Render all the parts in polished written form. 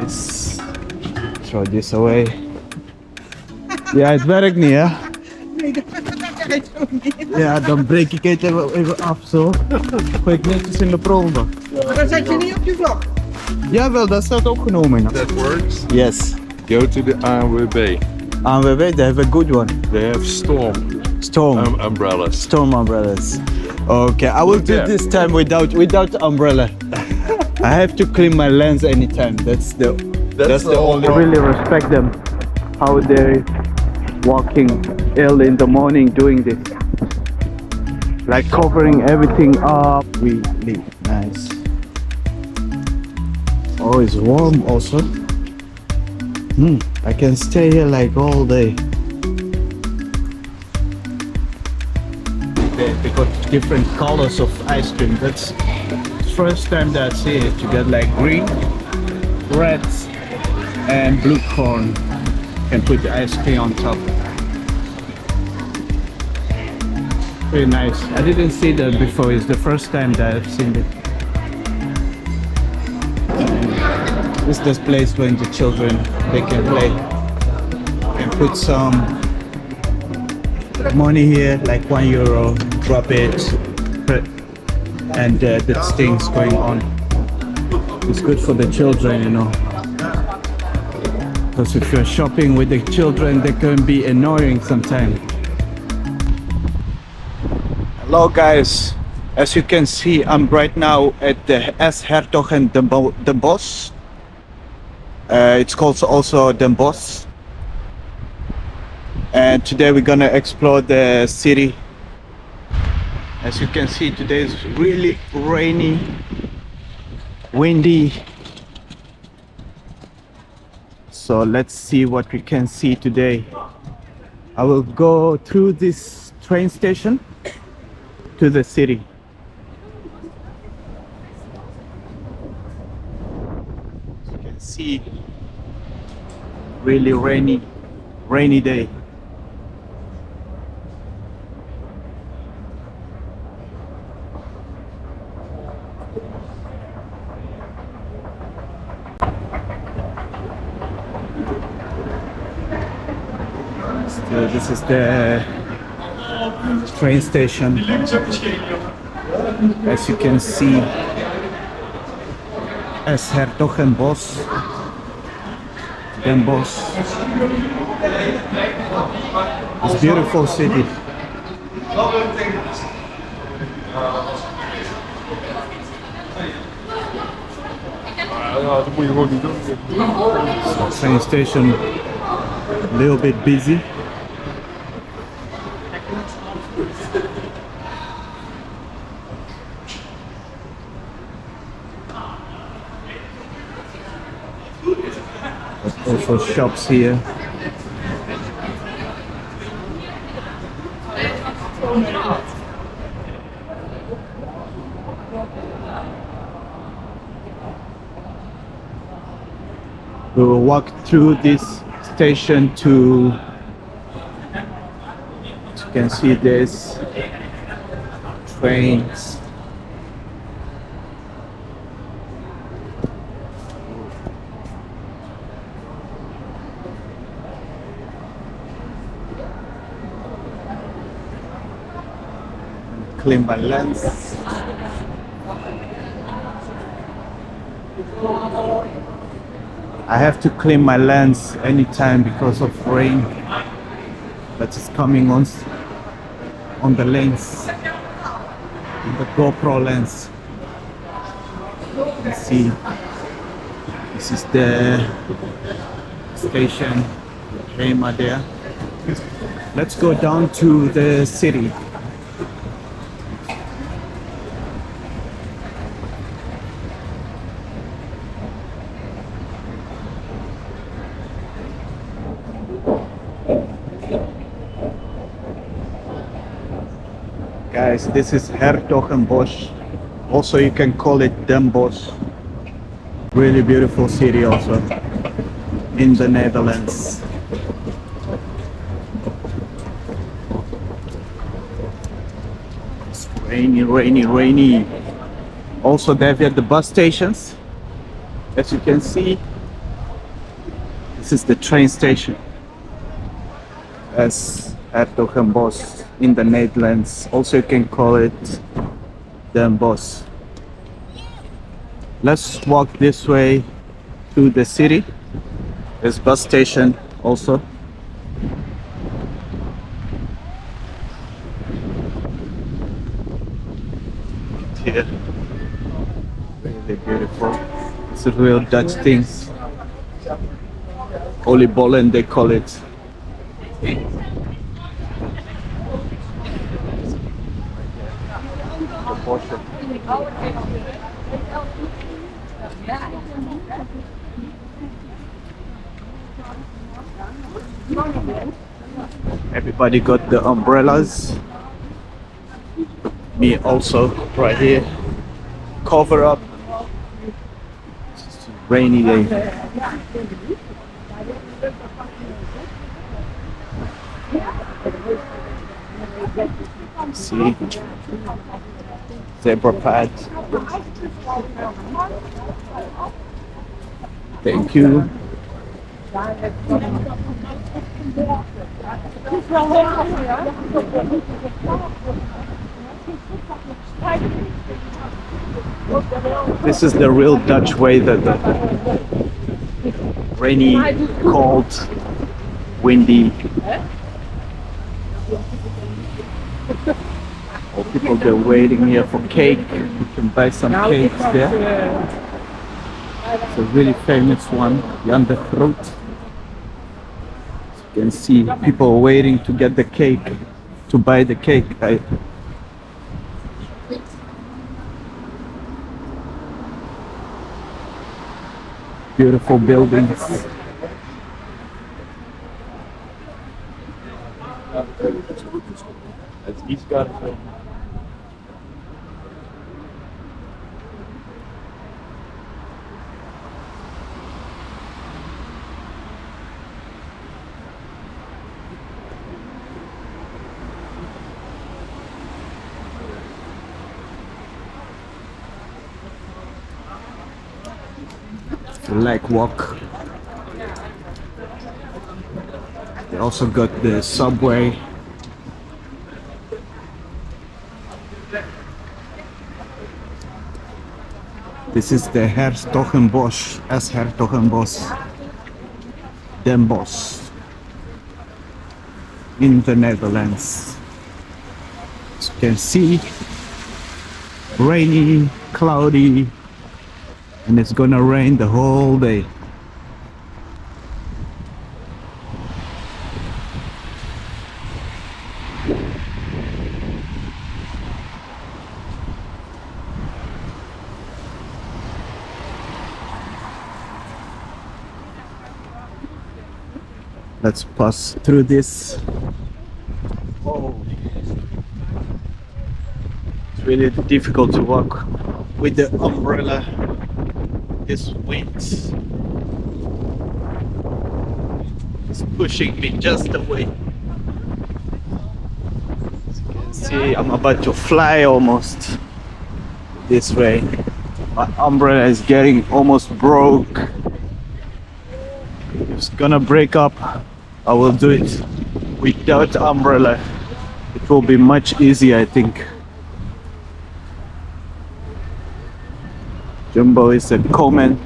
This. Throw this away. Ja, het werkt niet, hè? Nee, dat werkt ook niet. Ja, dan breek ik het even af zo. Gooi ik netjes in de prullenbak. Maar dan zet je niet op je vlog. Jawel, dat staat opgenomen. That works. Yes. Go to the ANWB. ANWB, they have a good one. They have storm umbrellas. Storm umbrellas. Okay, I will do Yeah. this time without umbrella. I have to clean my lens anytime. That's the only. I really respect them. How they're walking early in the morning doing this. Like covering everything up. Really nice. Oh, it's warm also. I can stay here like all day. They got different colors of ice cream. That's the first time that I see it. You got like green, red, and blue corn. And put the ice cream on top. Very nice. I didn't see that before. It's the first time that I've seen it. This is the place when the children they can play and put some money here, like €1, drop it, and that thing's going on. It's good for the children, you know. Because if you're shopping with the children, they can be annoying sometimes. Hello guys, as you can see, I'm right now at the s-Hertogenbosch. It's called also Den Bosch. And today we're gonna explore the city. As you can see, today is really rainy, windy. So let's see what we can see today. I will go through this train station to the city. As you can see, really rainy day. This is the train station. As you can see, s-Hertogenbosch, Den Bosch. It's a beautiful city. Train station, a little bit busy. Also shops here. We will walk through this station to, as you can see, there's trains. Clean my lens. I have to clean my lens anytime because of rain that is coming on the lens, on the GoPro lens. You see, this is the station, Pays-Bas there. Let's go down to the city. Guys, this is s-Hertogenbosch. Also, you can call it Den Bosch. Really beautiful city also in the Netherlands. It's rainy. Also, they have the bus stations. As you can see, This is the train station. S-Hertogenbosch in the Netherlands. Also you can call it Den Bosch. Let's walk this way to the city. There's bus station also. Here. Really beautiful. It's a real Dutch thing. Oliebollen they call it. Bosch. Everybody got the umbrellas. Me also, right here. Cover up. It's a rainy day. See? Zebra pad. Thank you. This is the real Dutch way, the rainy, cold, windy. All people they're waiting here for cake. You can buy some cakes there. It's a really famous one, Jan de Groot. You can see people waiting to get the cake, to buy the cake. Beautiful buildings. He's got it. Like walk. They also got the subway. This is the s-Hertogenbosch, s-Hertogenbosch, Den Bosch in the Netherlands. As you can see, rainy, cloudy, and it's gonna rain the whole day. Let's pass through this. Oh, it's really difficult to walk with the umbrella. This wind is pushing me just away. As you can see, I'm about to fly almost this way. My umbrella is getting almost broke. If it's gonna break up, I will do it without umbrella. It will be much easier, I think. Jumbo is a common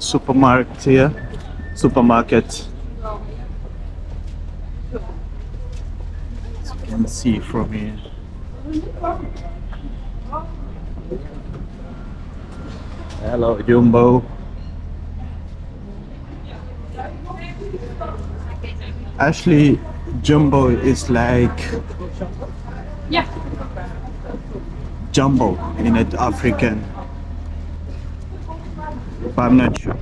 supermarket here. Supermarket. As you can see from here. Hello, Jumbo. Actually, Jumbo is like jumbo in an African. But I'm not sure.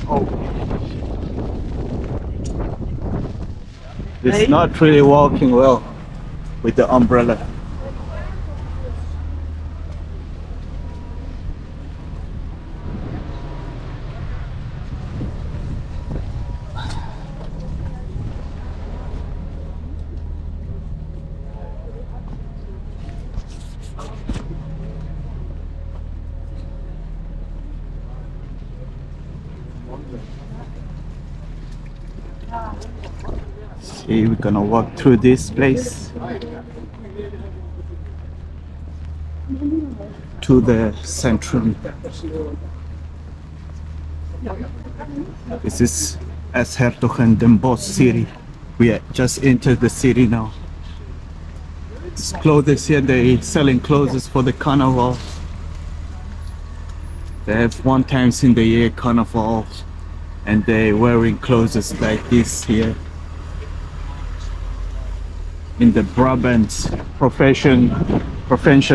Oh, it's not really walking well with the umbrella. See, we're gonna walk through this place to the centrum. This is s-Hertogenbosch city. We just entered the city now. It's clothes here, they selling clothes for the carnival. They have one times in the year carnival and they wearing clothes like this here. In the Brabant profession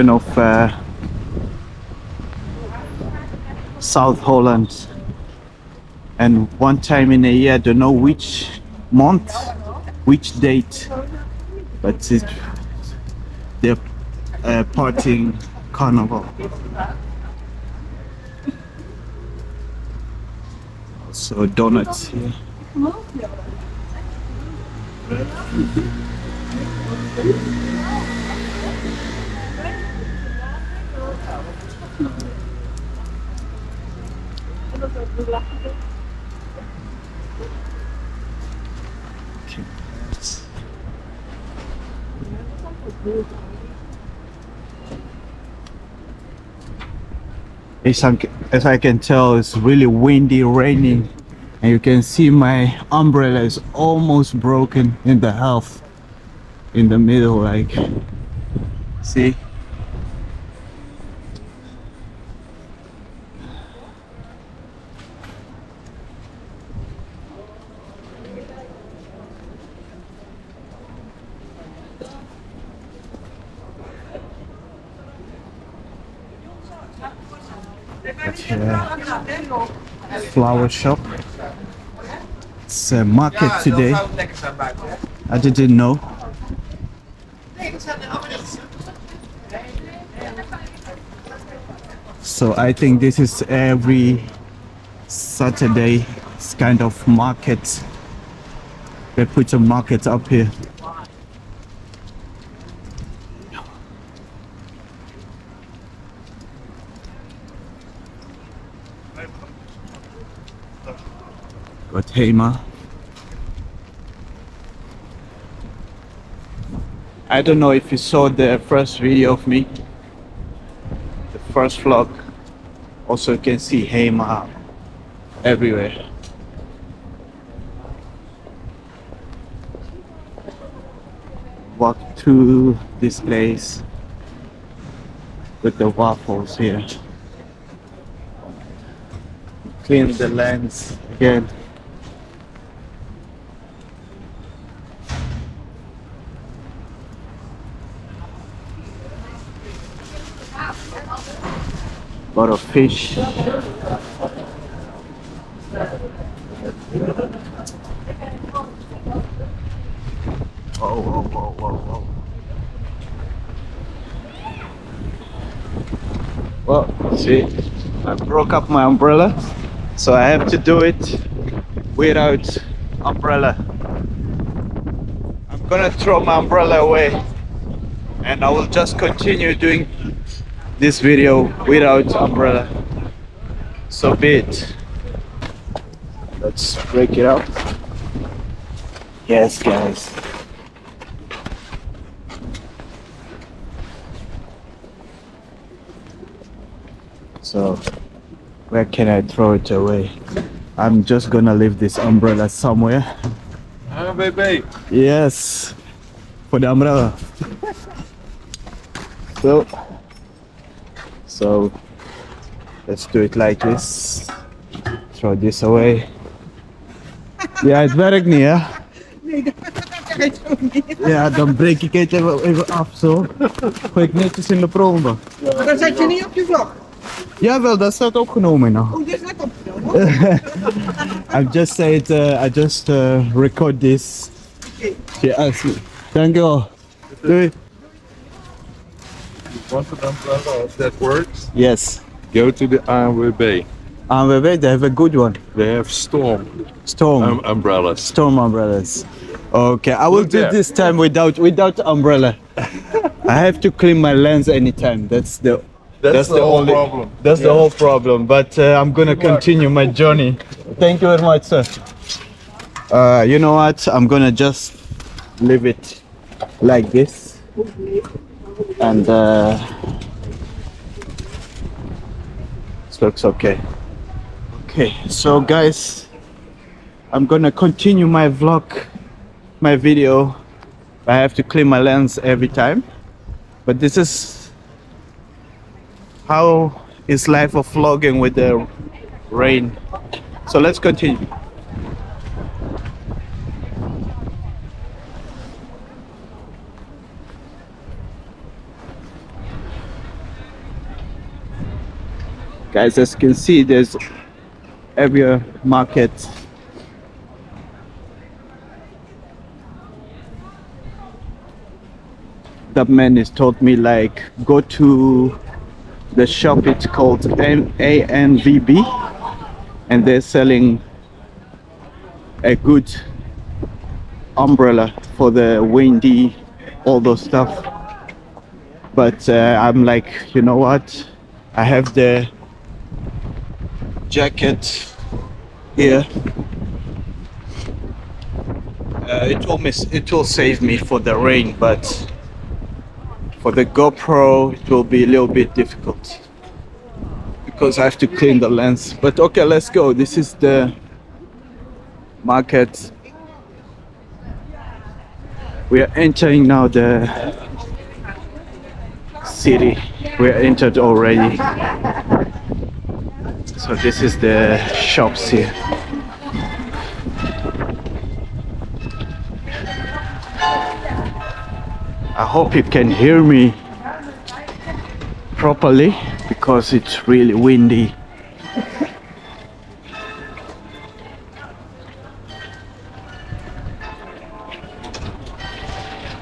of South Holland. And one time in a year, I don't know which month, which date, but they're partying carnival. Also donuts here. As I can tell, it's really windy, raining, and you can see my umbrella is almost broken in the half, in the middle, like, see? Flower shop. It's a market today. I didn't know. So I think this is every Saturday. It's kind of market. They put a market up here. Got Hema. I don't know if you saw the first video of me, the first vlog. Also you can see Hema everywhere. Walk through this place with the waffles here. Clean the lens again. Lot of fish. Whoa. Well, see, I broke up my umbrella, so I have to do it without umbrella. I'm gonna throw my umbrella away and I will just continue doing this video without umbrella. So be it. Let's break it up. Yes, guys. So where can I throw it away? I'm just gonna leave this umbrella somewhere. Ah, baby. Yes, for the umbrella. So let's do it like this. Throw this away. Ja, het werkt niet, hè? Nee, dat werkt zo niet. Ja, dan breek ik het even af zo. Gooi ik netjes in de prullenbak. Maar dan zet je niet op je vlog. Jawel, dat staat opgenomen nou. Oh, dit is net opgenomen. I just said, I just record this. Yes. Dankjewel. Doei. Want an umbrella if that works? Yes. Go to the ANWB. ANWB, they have a good one. They have storm umbrellas. Storm umbrellas. Okay, I will Look do there. this time without umbrella. I have to clean my lens anytime. That's the whole problem. That's the whole problem. But I'm gonna continue my journey. Thank you very much, sir. You know what? I'm gonna just leave it like this, and it looks okay. Okay, so guys, I'm gonna continue my vlog, my video. I have to clean my lens every time, but this is how is life of vlogging with the rain. So let's continue. Guys, as you can see, there's every market. The man has told me, like, go to the shop, it's called ANVB, and they're selling a good umbrella for the windy, all those stuff. But I'm like, you know what, I have the jacket here. It will save me for the rain, but for the GoPro it will be a little bit difficult because I have to clean the lens. But okay, let's go. This is the market. We are entering now the city. We are entered already. So this is the shops here. I hope you can hear me properly because it's really windy.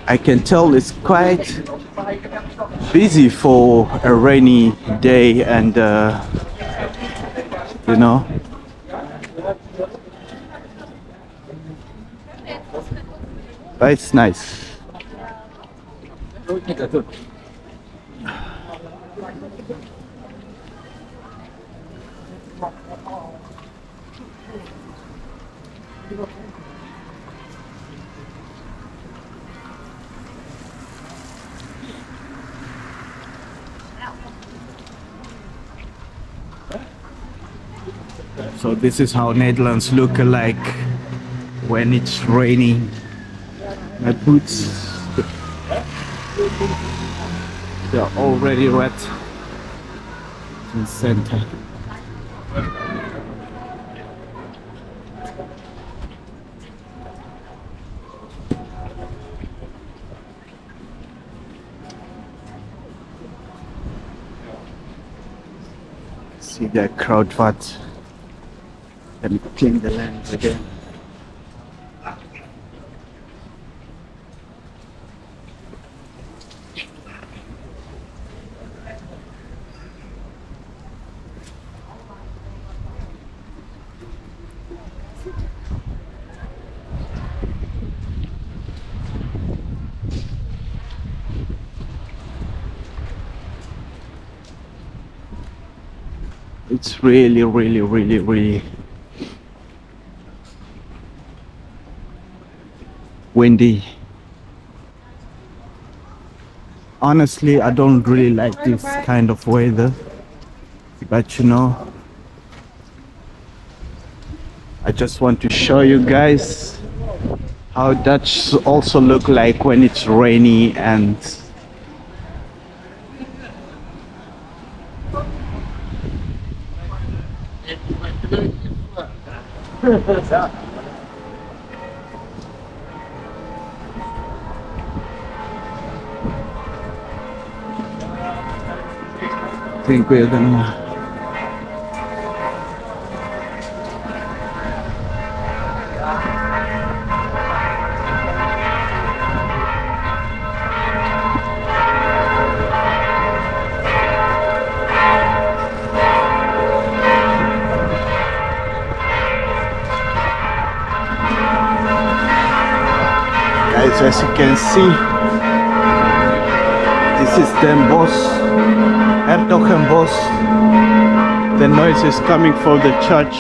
I can tell it's quite busy for a rainy day, and you know, but it's nice. So this is how Netherlands look like when it's raining. My boots, they're already wet in center. See the crowd fat. Let me clean the lens again. It's really windy. Honestly, I don't really like this kind of weather, but you know, I just want to show you guys how Dutch also look like when it's rainy. And I think we're gonna guys, as you can see, this is the Bosch, s-Hertogenbosch. The noise is coming from the church.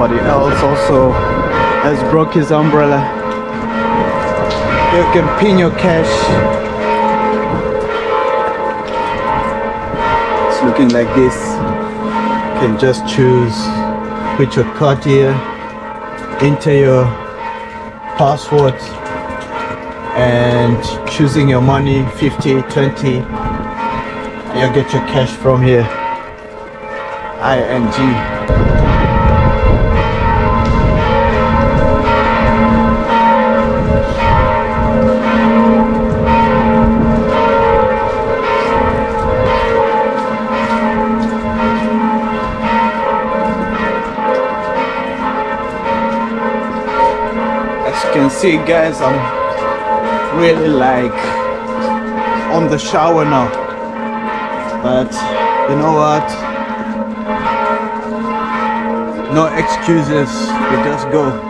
somebody else also has broke his umbrella. You can pin your cash. It's looking like this. You can just choose, put your card here, enter your password, and choosing your money, 50, 20. You get your cash from here. ING. As you can see, guys, I'm really like on the shower now. But you know what? No excuses. We just go.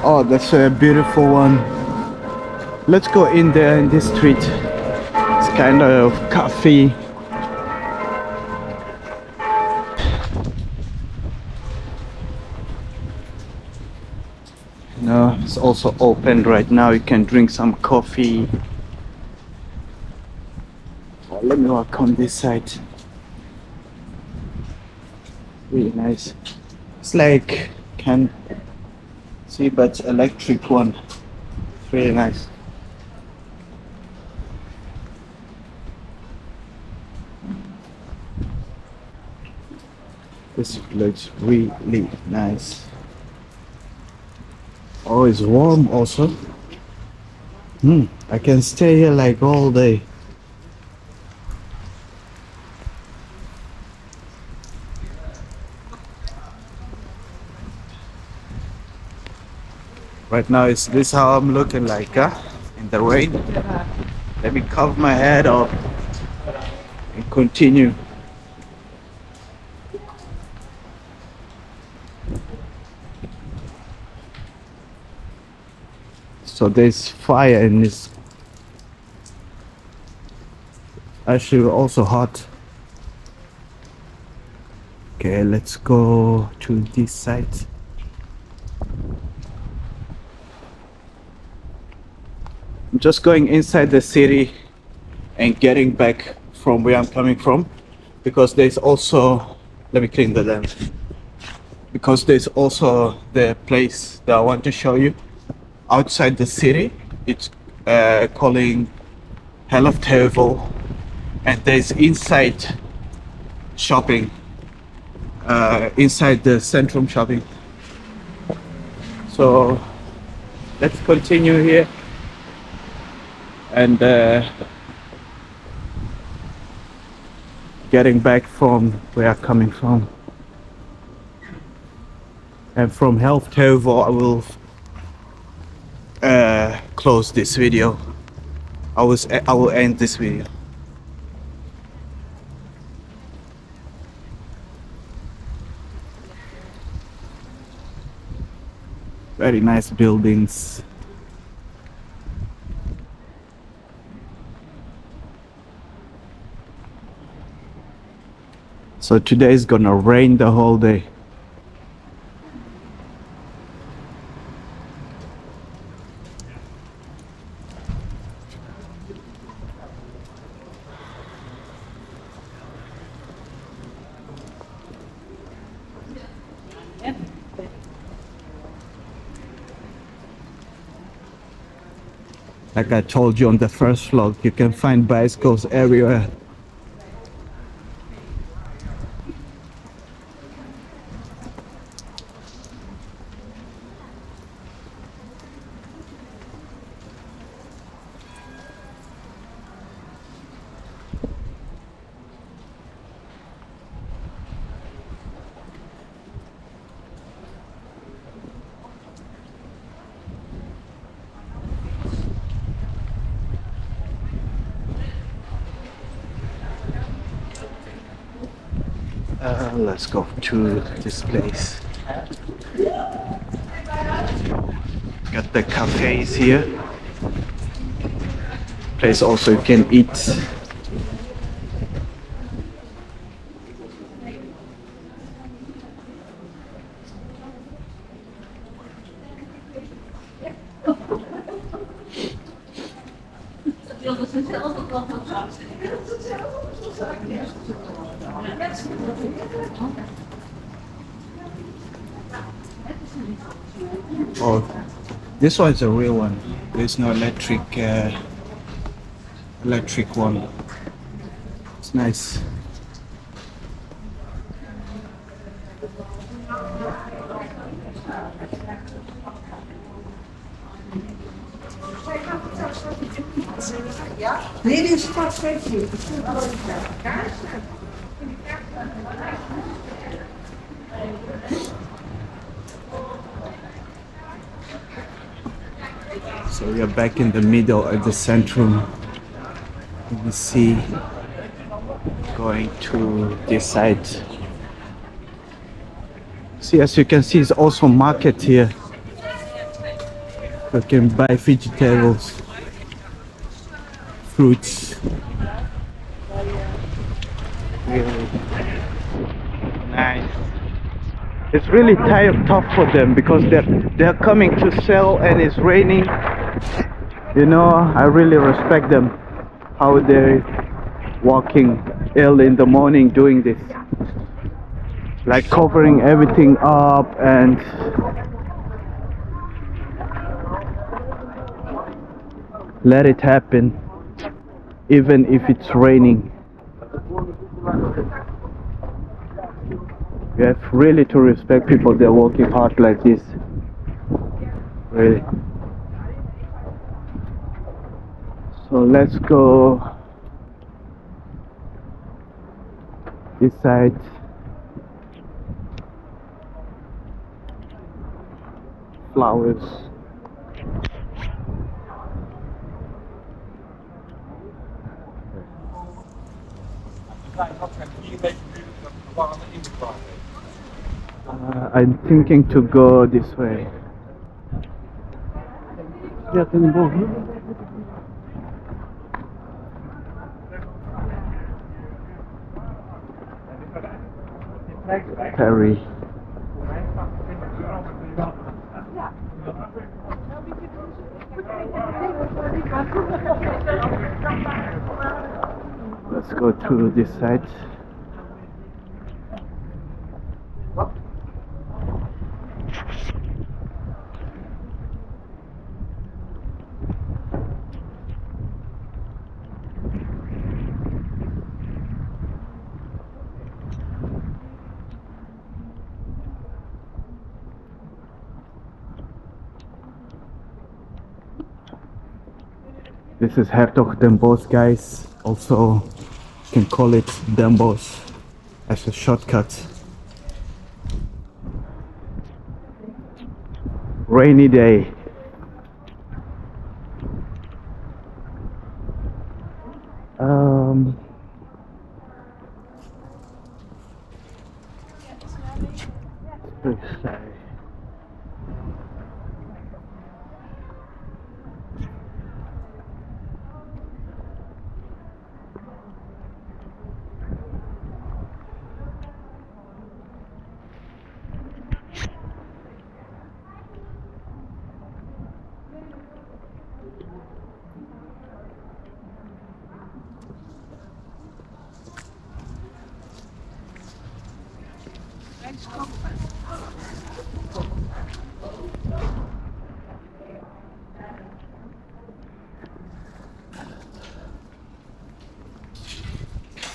Oh, that's a beautiful one. Let's go in there in this street. It's kind of cafe. No, it's also open right now. You can drink some coffee. Oh, let me walk on this side. Really nice. It's like can see, but electric one. It's really nice. This looks really nice. Oh, it's warm also. I can stay here like all day. Right now, is this how I'm looking like, in the rain? Let me cover my head up and continue. So there's fire in this. Actually, also hot. Okay, let's go to this side. I'm just going inside the city and getting back from where I'm coming from, because there's also, let me clean the lamp, because there's also the place that I want to show you outside the city. It's calling s-Hertogenbosch, and there's inside shopping, inside the centrum shopping. So let's continue here and getting back from where I'm coming from. And from s-Hertogenbosch I will close this video. I will end this video. Very nice buildings. So today is gonna rain the whole day. Like I told you on the first vlog, you can find bicycles everywhere. Let's go to this place. Got the cafes here. Place also you can eat. Oh, this one's a real one. There's no electric one. It's nice. Nee, die is vast 15. So we are back in the middle at the centrum. You can see going to this side. See, as you can see, it's also market here. You can buy vegetables, fruits. Really nice. It's really tough for them because they're coming to sell and it's raining. You know, I really respect them how they're walking early in the morning doing this, like covering everything up and let it happen even if it's raining. You have really to respect people that are working hard like this. Really. So let's go this side. Flowers. I'm thinking to go this way. Perry. Let's go to this side. This is s-Hertogenbosch, guys. Also, you can call it Bosch as a shortcut. Rainy day. Let's say.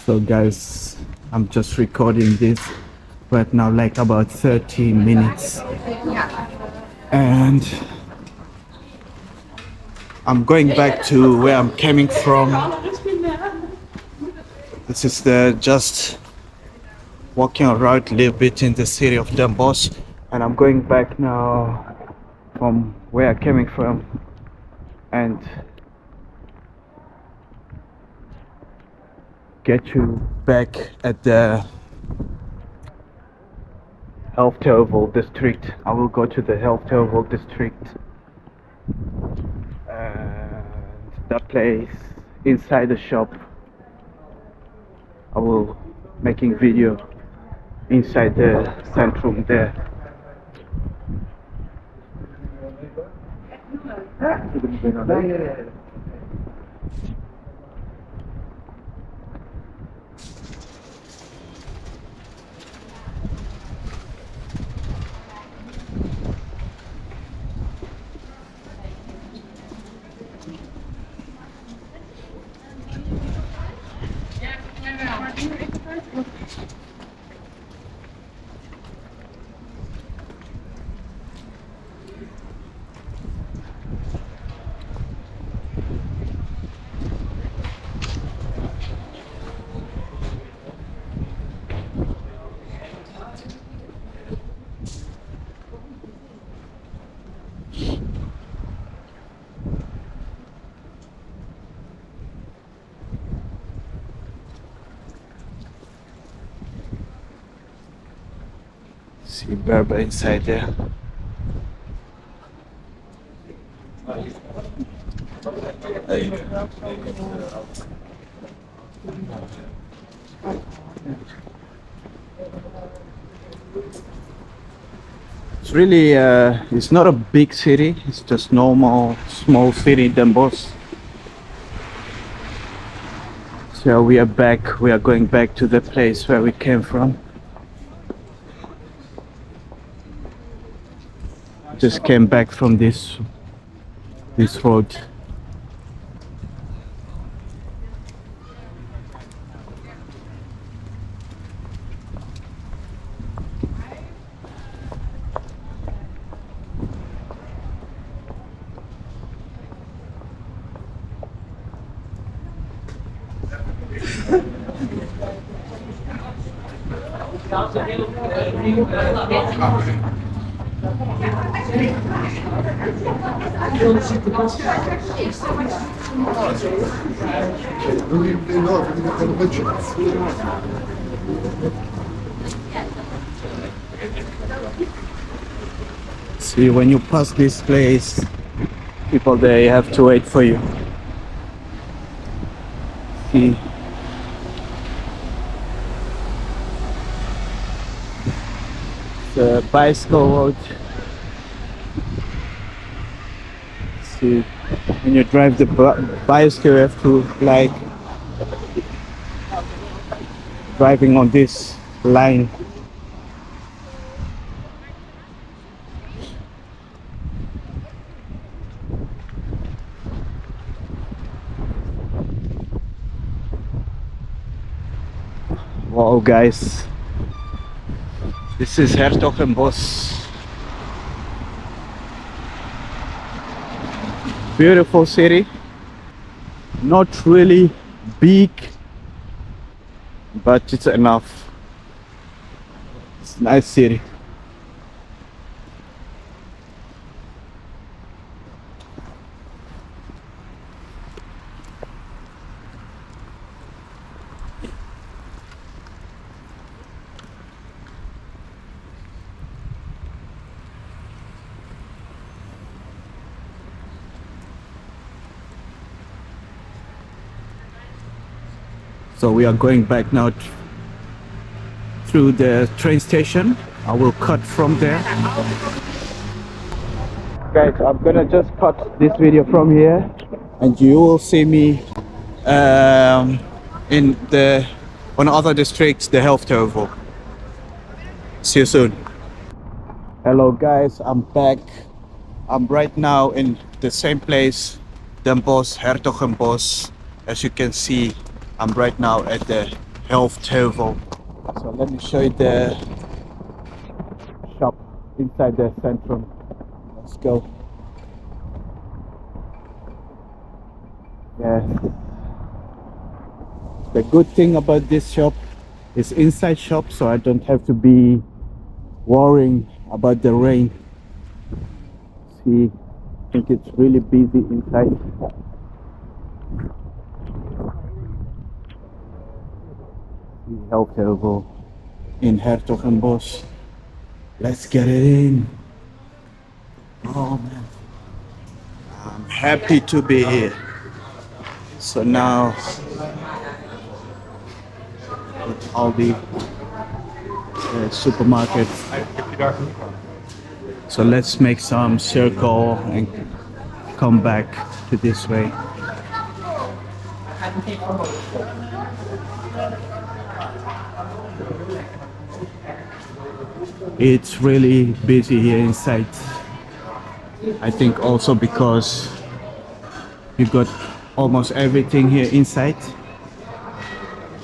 So guys, I'm just recording this right now, like about 30 minutes, and I'm going back to where I'm coming from. This is just walking around a little bit in the city of Bosch, and I'm going back now from where I'm coming from, and get you back at the Hertogenbosch district. I will go to the Hertogenbosch district. And that place inside the shop. I will making video inside the centrum there. See Brabant inside there. It's really, it's not a big city. It's just normal, small city, Den Bosch. So we are back. We are going back to the place where we came from. Just came back from this road. See, when you pass this place, people there have to wait for you. See. The bicycle road. See, when you drive the bicycle, you have to like driving on this line. Wow, guys. This is s-Hertogenbosch. Beautiful city. Not really big, but it's enough. It's a nice city. So we are going back now through the train station. I will cut from there. Guys, I'm gonna just cut this video from here, and you will see me in the on other districts, the Hertogenbosch. See you soon. Hello guys, I'm back. I'm right now in the same place, Den Bosch, s-Hertogenbosch. As you can see, I'm right now at the Hertogenbosch. So let me show you the shop inside the centrum. Let's go. Yeah. The good thing about this shop is inside shop, so I don't have to be worrying about the rain. See, I think it's really busy inside. Hertogenbosch in s-Hertogenbosch. Let's get it in. Oh man, I'm happy to be here. So now, all the supermarkets. So let's make some circle and come back to this way. It's really busy here inside. I think also because you got almost everything here inside,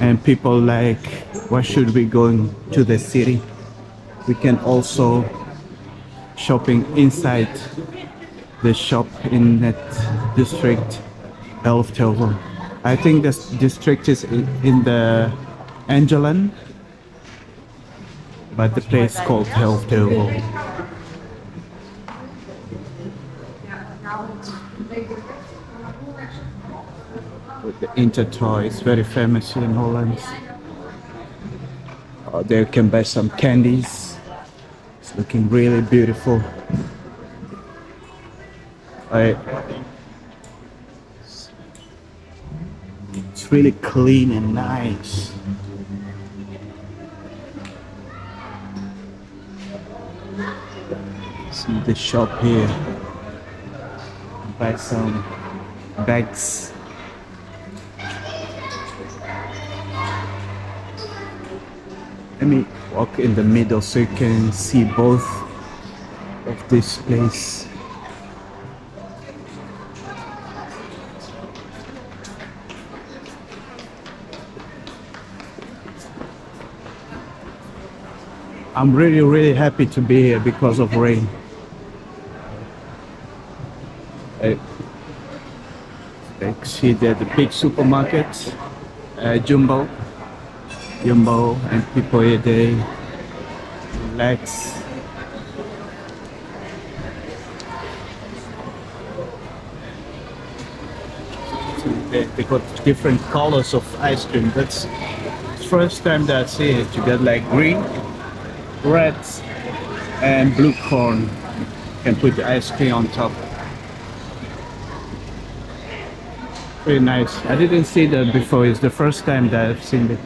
and people like, why should we going to the city? We can also shopping inside the shop in that district, s-Hertogenbosch. I think this district is in the Netherland, but the place called s-Hertogenbosch. With the Intertoy, it's very famous here in Holland. There you can buy some candies. It's looking really beautiful. It's really clean and nice. See the shop here. Buy some bags. Let me walk in the middle so you can see both of this place. I'm really happy to be here because of rain. Like see there the big supermarket, Jumbo, and people here they relax. They got different colors of ice cream. That's the first time that I see it. You got like green, red, and blue corn. You can put the ice cream on top. Pretty nice. I didn't see that before. It's the first time that I've seen it.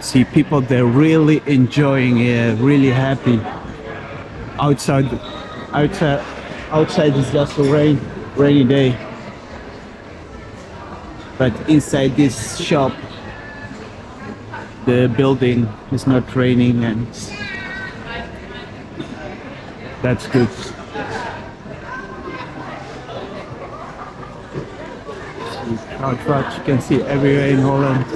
See people, they're really enjoying it, really happy. Outside is just a rainy day. But inside this shop, the building is not raining, and that's good. Car trucks you can see everywhere in Holland.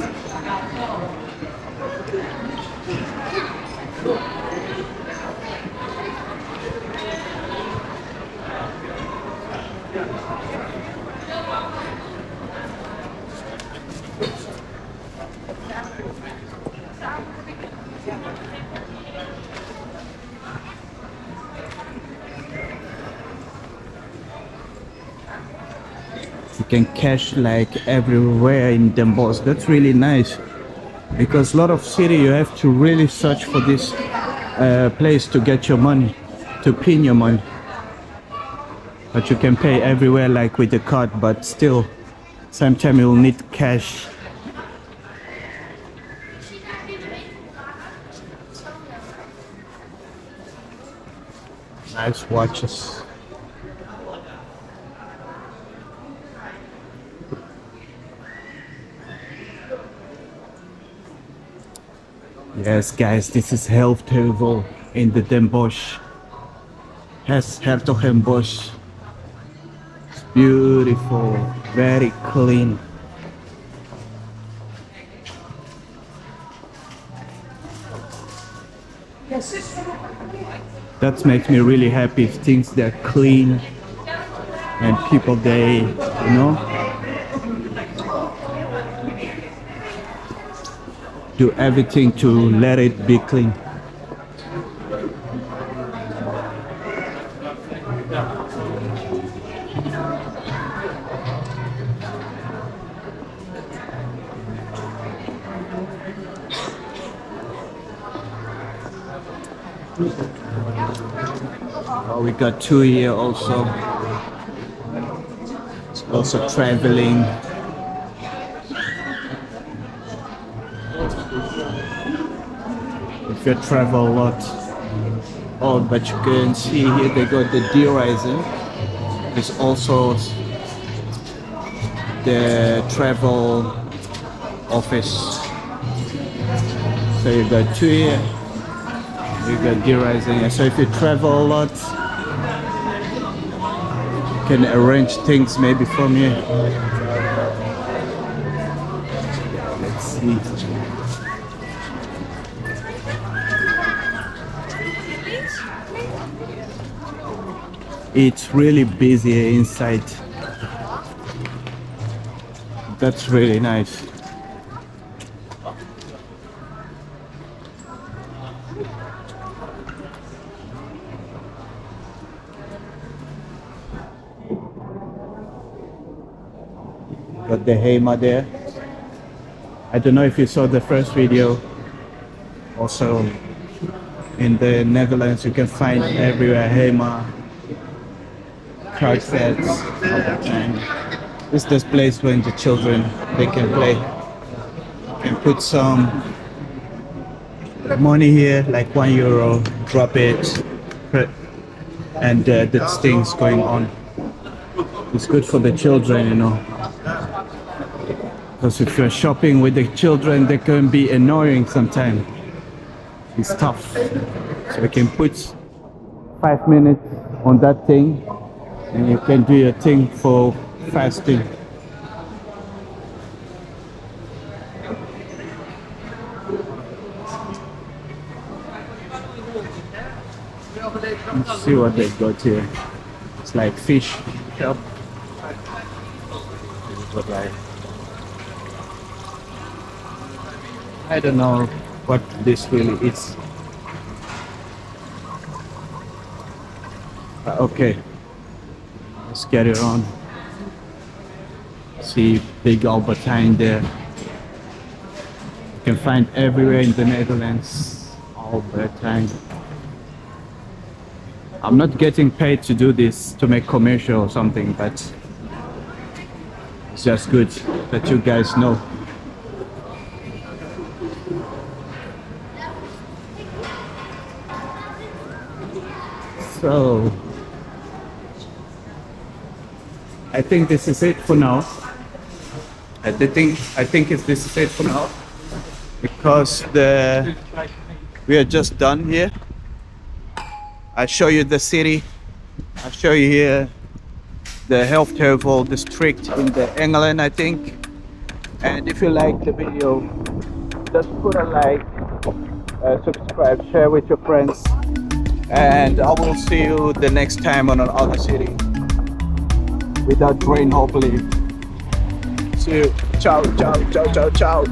You can cash like everywhere in Bosch. That's really nice, because a lot of city you have to really search for this place to get your money, to pin your money. But you can pay everywhere like with the card, but still sometimes you'll need cash. Nice watches. Yes guys, this is s-Hertogenbosch in the Bosch. s-Hertogenbosch. It's beautiful, very clean. That makes me really happy. Things they're clean and people they, you know, do everything to let it be clean. Oh, we got two here also. It's also traveling. If you travel a lot. Oh, but you can see here they got the D-Rising. There's also the travel office. So you got two here. You got D-Rising. So if you travel a lot, you can arrange things maybe from here. Let's see. It's really busy inside. That's really nice. Got the HEMA there. I don't know if you saw the first video. Also in the Netherlands you can find everywhere HEMA, carpets, and this is this place when the children they can play. You can put some money here, like €1, drop it, and that's things going on. It's good for the children, you know. Because if you're shopping with the children, they can be annoying sometimes. It's tough. So you can put 5 minutes on that thing, and you can do your thing for fasting. Let's see what they got here. It's like fish shop. But like, I don't know what this really is. Okay, let's get it on. See big Albertine there. You can find everywhere in the Netherlands, Albertine. I'm not getting paid to do this to make commercial or something, but it's just good that you guys know. So I think this is it for now. I think this is it for now, because we are just done here. I show you the city. I show you here the s-Hertogenbosch district in the England, I think. And if you like the video, just put a like, subscribe, share with your friends, and I will see you the next time on another city without rain, hopefully. See you. Ciao, ciao, ciao, ciao, ciao.